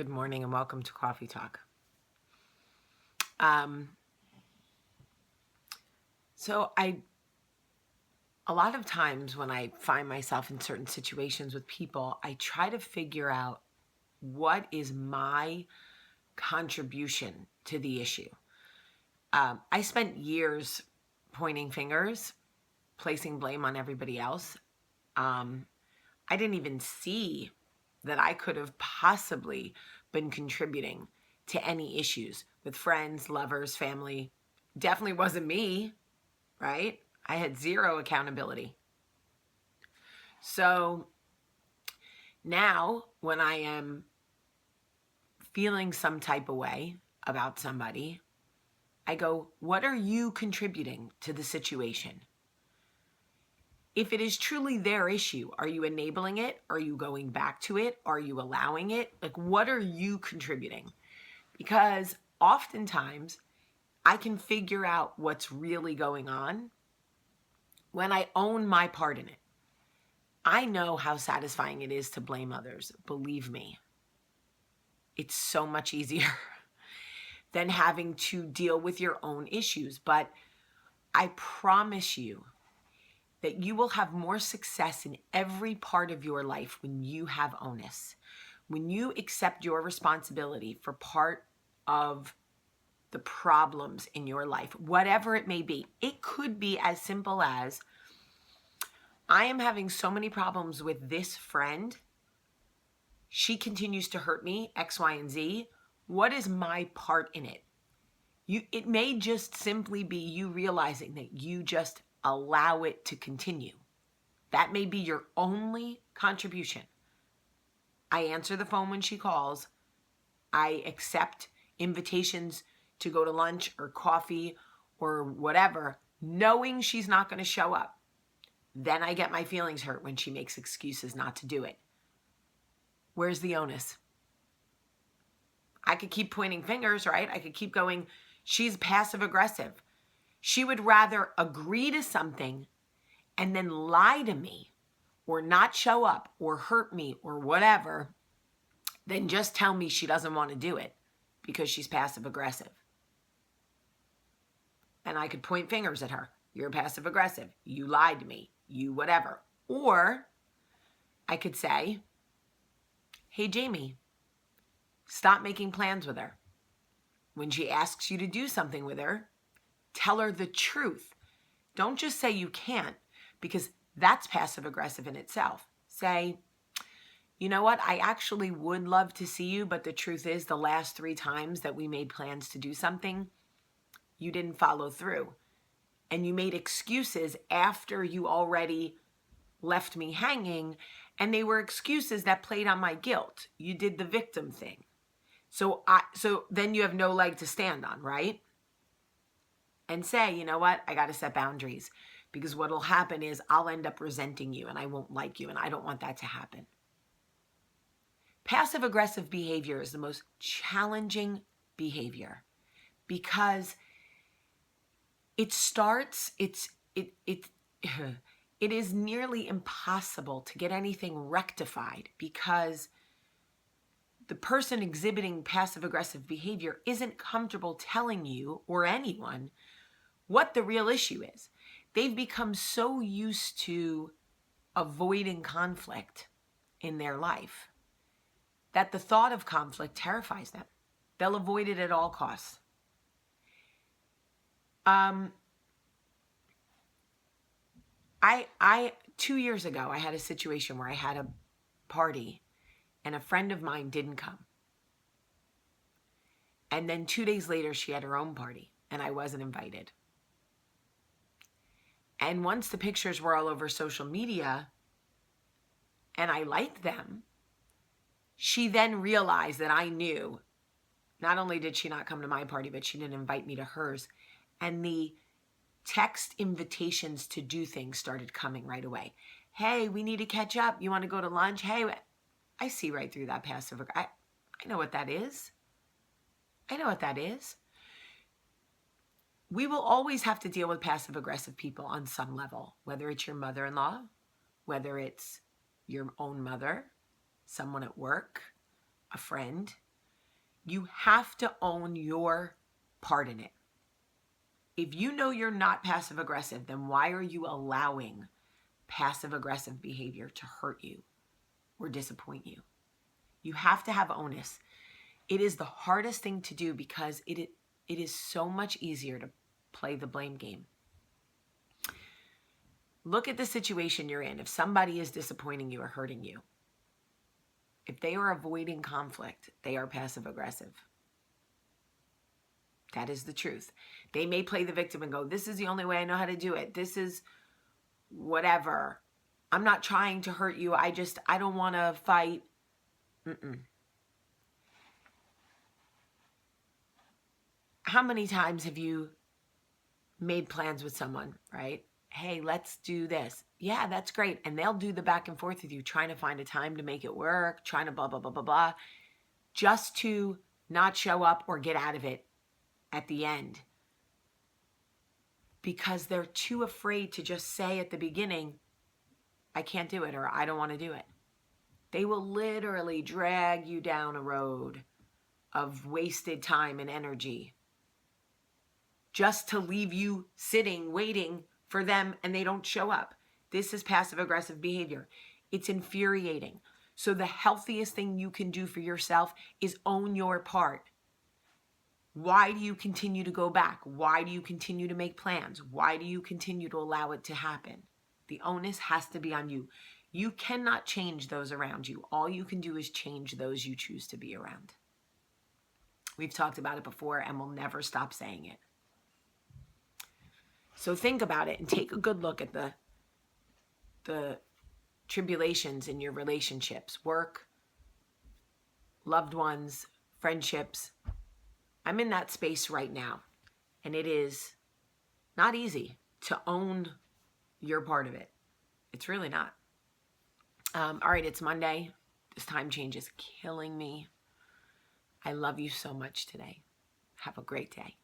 Good morning and welcome to Coffee Talk. A lot of times when I find myself in certain situations with people, I try to figure out what is my contribution to the issue. I spent years pointing fingers, placing blame on everybody else. I didn't even see that I could have possibly been contributing to any issues with friends, lovers, family. Definitely wasn't me, right? I had zero accountability. So now when I am feeling some type of way about somebody, I go, what are you contributing to the situation? If it is truly their issue, are you enabling it? Are you going back to it? Are you allowing it? Like, what are you contributing? Because oftentimes I can figure out what's really going on when I own my part in it. I know how satisfying it is to blame others. Believe me, it's so much easier than having to deal with your own issues. But I promise you that you will have more success in every part of your life when you have onus, when you accept your responsibility for part of the problems in your life, whatever it may be. It could be as simple as, I am having so many problems with this friend. She continues to hurt me, X, Y, and Z. What is my part in it? It may just simply be you realizing that you just allow it to continue. That may be your only contribution. I answer the phone when she calls. I accept invitations to go to lunch or coffee or whatever, knowing she's not going to show up. Then I get my feelings hurt when she makes excuses not to do it. Where's the onus? I could keep pointing fingers, right? I could keep going, she's passive aggressive. She would rather agree to something and then lie to me or not show up or hurt me or whatever than just tell me she doesn't want to do it because she's passive aggressive. And I could point fingers at her. You're passive aggressive. You lied to me. You whatever. Or I could say, hey, Jaime, stop making plans with her. When she asks you to do something with her, tell her the truth. Don't just say you can't, because that's passive aggressive in itself. Say, you know what? I actually would love to see you, but the truth is the last 3 times that we made plans to do something, you didn't follow through. And you made excuses after you already left me hanging, and they were excuses that played on my guilt. You did the victim thing. So then you have no leg to stand on, right? And say, you know what? I got to set boundaries, because what will happen is I'll end up resenting you and I won't like you, and I don't want that to happen. Passive aggressive behavior is the most challenging behavior because it is nearly impossible to get anything rectified because the person exhibiting passive aggressive behavior isn't comfortable telling you or anyone what the real issue is. They've become so used to avoiding conflict in their life that the thought of conflict terrifies them. They'll avoid it at all costs. 2 years ago, I had a situation where I had a party and a friend of mine didn't come. And then 2 days later, she had her own party and I wasn't invited. And once the pictures were all over social media and I liked them, she then realized that I knew not only did she not come to my party, but she didn't invite me to hers. And the text invitations to do things started coming right away. Hey, we need to catch up. You want to go to lunch? Hey, I see right through that passive. I know what that is. I know what that is. We will always have to deal with passive aggressive people on some level, whether it's your mother-in-law, whether it's your own mother, someone at work, a friend. You have to own your part in it. If you know you're not passive aggressive, then why are you allowing passive aggressive behavior to hurt you or disappoint you? You have to have onus. It is the hardest thing to do because it is so much easier to play the blame game. Look at the situation you're in. If somebody is disappointing you or hurting you, if they are avoiding conflict, they are passive aggressive. That is the truth. They may play the victim and go, this is the only way I know how to do it. This is whatever. I'm not trying to hurt you. I don't want to fight. How many times have you made plans with someone, right? Hey, let's do this. Yeah, that's great. And they'll do the back and forth with you, trying to find a time to make it work, trying to blah, blah, blah, blah, blah, just to not show up or get out of it at the end. Because they're too afraid to just say at the beginning, I can't do it, or I don't want to do it. They will literally drag you down a road of wasted time and energy just to leave you sitting, waiting for them, and they don't show up. This is passive-aggressive behavior. It's infuriating. So the healthiest thing you can do for yourself is own your part. Why do you continue to go back? Why do you continue to make plans? Why do you continue to allow it to happen? The onus has to be on you. You cannot change those around you. All you can do is change those you choose to be around. We've talked about it before, and we'll never stop saying it. So think about it and take a good look at the tribulations in your relationships, work, loved ones, friendships. I'm in that space right now, and it is not easy to own your part of it. It's really not. All right, it's Monday. This time change is killing me. I love you so much today. Have a great day.